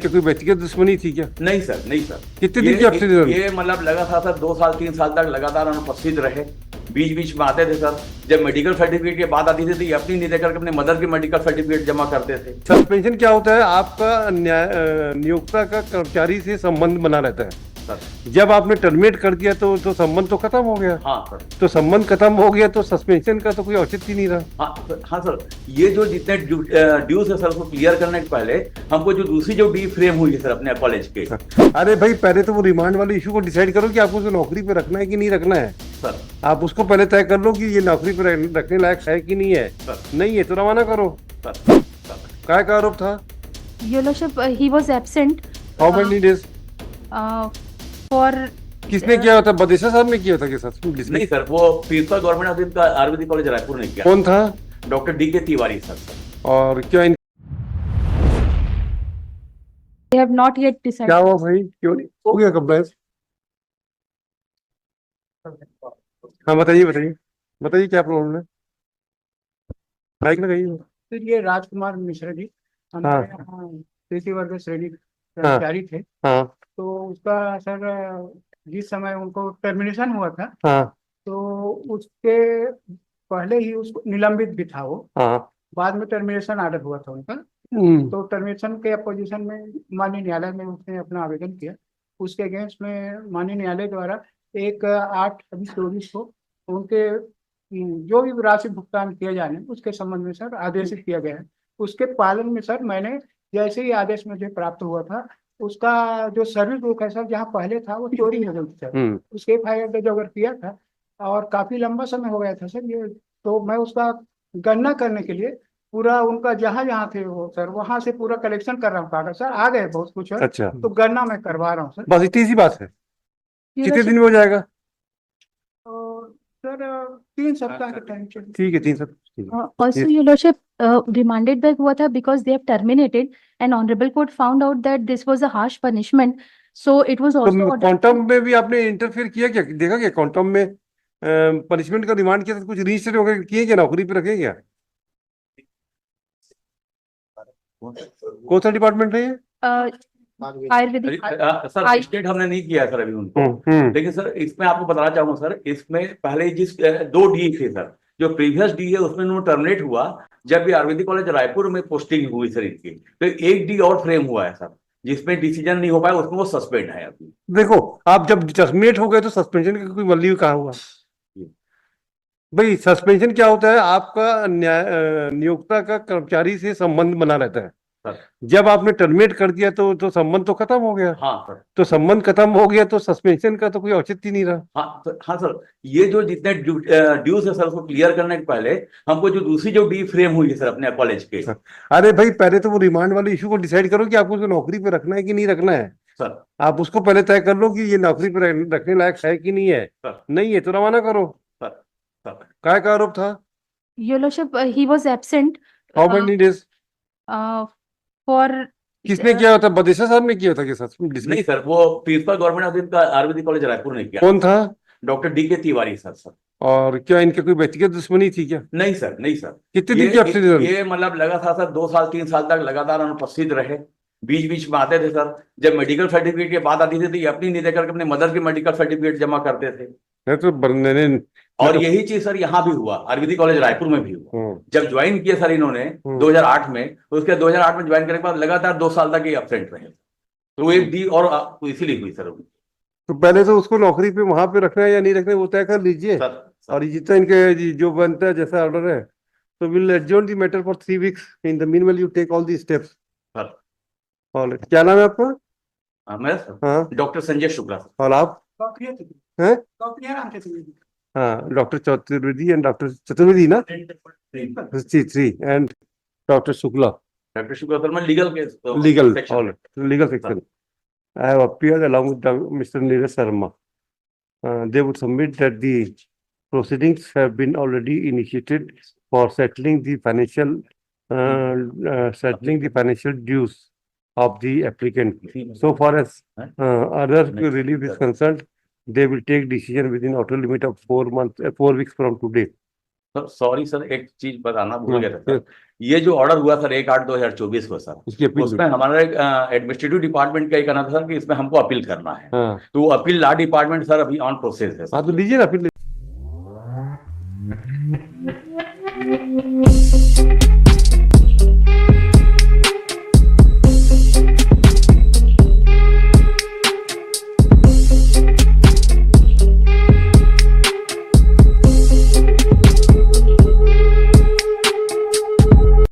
क्या कोई व्यक्तिगत दुश्मनी थी क्या? नहीं सर, नहीं सर। कितने दिन की आपसे ये मतलब लगा था सर 2 साल 3 साल तक लगातार अनुपस्थित रहे। बीच बीच में आते थे सर। जब मेडिकल सर्टिफिकेट की बात आती थी तो ये अपनी नहीं देकर के अपने मदर की मेडिकल सर्टिफिकेट जमा करते थे। सस्पेंशन क्या होता है? आपका नियोक्ता का कर्मचारी से संबंध बना रहता है सर जब आपने टर्मिनेट कर दिया तो संबंध तो खत्म हो गया। हाँ सर। तो संबंध खत्म हो गया तो सस्पेंशन का तो कोई औचित्य नहीं रहा। हाँ सर। ये जो जितने ड्यूज है सर उसको क्लियर करने के पहले हमको जो दूसरी जो डी फ्रेम हुई है सर अपने कॉलेज के। अरे भाई, पहले तो वो रिमांड वाले इशू को डिसाइड करो कि आपको उसको नौकरी पे रखना है कि नहीं रखना है। सर आप उसको पहले तय कर लो कि ये नौकरी पे रखने लायक है कि नहीं है। सर नहीं है तो रवाना करो। सर सर काय का आरोप था? Your Lordship, he was absent how many days? for किसने किया होता? बदेशा साहब ने किया था कि नहीं सर, वो प्रिंसिपल गवर्नमेंट का आयुर्वेदिक कॉलेज रायपुर ने किया। कौन था? डॉक्टर डी के तिवारी सर। और क्या they have not yet decided. क्या हुआ भाई? क्यों नहीं हो गया कंप्लेंस? हाँ बताइए बताइए बताइए, क्या प्रॉब्लम है? माइक लगाइए। फिर ये राजकुमार मिश्रा जी हमारे यहाँ कृषि वर्ग श्रेणी कर्मचारी थे। हाँ तो उसका सर जिस समय उनको टर्मिनेशन हुआ था हाँ तो उसके पहले ही उसको निलंबित भी था वो। हाँ। बाद में टर्मिनेशन आर्डर हुआ था उनका। हम्म। तो टर्मिनेशन के अपोजिशन में माननीय न्यायालय में उसने अपना आवेदन किया। उसके अगेंस्ट में माननीय न्यायालय द्वारा 1/8/24 को उनके जो भी राशि भुगतान किए जाने उसके संबंध में सर आदेशित किया गया है। उसके पालन में सर मैंने जैसे ही आदेश मुझे प्राप्त हुआ था उसका जो सर्विस बुक है सर जहाँ पहले था वो चोरी हो गई थी सर। उसके FIR दर्ज अगर किया था और काफी लंबा समय हो गया था सर ये। तो मैं उसका गणना करने के लिए पूरा उनका जहाँ जहाँ थे वो सर वहां से पूरा कलेक्शन कर रहा हूँ कागज सर। आ गए बहुत कुछ है। अच्छा, तो गणना मैं करवा रहा हूँ सर। बस इतनी सी बात है। Your कितने Lordship, दिन में हो जाएगा? और सर 3 सप्ताह का टाइम चाहिए। ठीक है, 3 सप्ताह। ठीक है। also Your Lordship, remanded back हुआ था because they have terminated and honorable court found out that this was a harsh punishment, so it was also तो ordered. क्वांटम में भी आपने इंटरफेयर किया क्या? देखा क्या क्वांटम में पनिशमेंट का डिमांड किया था? कुछ रजिस्टर वगैरह किए क्या? नौकरी पे रखे क्या? कौन सा डिपार्टमेंट है ये? आयुर्वेदिक सर स्टेट हमने नहीं किया सर अभी उनको। लेकिन सर इसमें आपको बताना चाहूंगा सर, इसमें पहले जिस 2 डी थे सर, जो प्रीवियस डी है उसमें उन्होंने टर्मिनेट हुआ जब भी आयुर्वेदिक कॉलेज रायपुर में पोस्टिंग हुई सर इनकी। तो 1 डी और फ्रेम हुआ है सर जिसमें डिसीजन नहीं हो पाया, उसमें वो सस्पेंड है अभी। देखो, आप जब टर्मिनेट हो गए तो सस्पेंशन का कोई वैल्यू कहाँ हुआ भाई? सस्पेंशन क्या होता है? आपका नियोक्ता का कर्मचारी से संबंध बना रहता है सर जब आपने टर्मिनेट कर दिया तो संबंध तो खत्म हो गया। हाँ सर। तो संबंध खत्म हो गया तो सस्पेंशन का तो कोई औचित्य नहीं रहा। हाँ सर। ये जो जितने ड्यूज है सर उसको क्लियर करने के पहले हमको जो दूसरी जो डी फ्रेम हुई है सर अपने कॉलेज के। अरे भाई, पहले तो वो रिमांड वाले इशू को डिसाइड करो कि आपको उसको नौकरी पे रखना है कि नहीं रखना है। सर आप उसको पहले तय कर लो कि ये नौकरी पे रखने लायक है कि नहीं है। सर नहीं है तो रवाना करो। सर सर काय का आरोप था? Your Lordship, he was absent how many days? for किसने किया होता? बदेशा साहब ने किया था कि नहीं सर, वो प्रिंसिपल गवर्नमेंट का आयुर्वेदिक कॉलेज रायपुर ने किया। कौन था? डॉक्टर डी के तिवारी सर। सर और क्या इनके कोई व्यक्तिगत दुश्मनी थी क्या? नहीं सर, नहीं सर। कितने दिन की आपसे ये मतलब लगा था सर 2 साल 3 साल तक लगातार अनुपस्थित रहे। बीच बीच में आते थे सर। जब मेडिकल सर्टिफिकेट की बात आती थी तो ये अपनी नहीं देकर के अपने मदर की मेडिकल सर्टिफिकेट जमा करते थे। तो और यही चीज सर यहाँ भी हुआ, आयुर्वेदिक कॉलेज रायपुर में भी हुआ। जब ज्वाइन किया सर इन्होंने 2008 में, उसके 2008 में ज्वाइन करने के बाद लगातार 2 साल तक ये एब्सेंट रहे। तो 1 डी और इसीलिए हुई सर। तो पहले तो उसको नौकरी पे वहां पे रखना है या नहीं रखना है वो तय कर लीजिए। और जितना इनके जो बनता है जैसा ऑर्डर है, तो will adjourn the matter for 3 weeks. In the meanwhile you take all the steps. Sir और क्या नाम है आपका? मैं सर हाँ, डॉक्टर संजय शुक्ला सर। और आप हैं? हाँ, doctor Chaturvedi and doctor Chaturvedi ना? Three and doctor Shukla. Doctor Shukla sir, मैं legal legal section legal section. I have appeared along with Mr. Neeraj Sharma. They would submit that the proceedings have been already initiated for settling the financial dues of the applicant. So far as other relief is concerned, they will take decision within outer limit of 4 weeks from today. Sir sorry sir, एक चीज बताना भूल हाँ, गया था sir. ये जो order हुआ सर 1/8/2024 को सर, इसकी अपील उसमें हमारा एडमिनिस्ट्रेटिव डिपार्टमेंट का ये कहना था सर कि इसमें हमको अपील करना है। हाँ तो अपील लॉ डिपार्टमेंट सर अभी ऑन प्रोसेस है सर। हाँ, तो लीजिए ना, फिर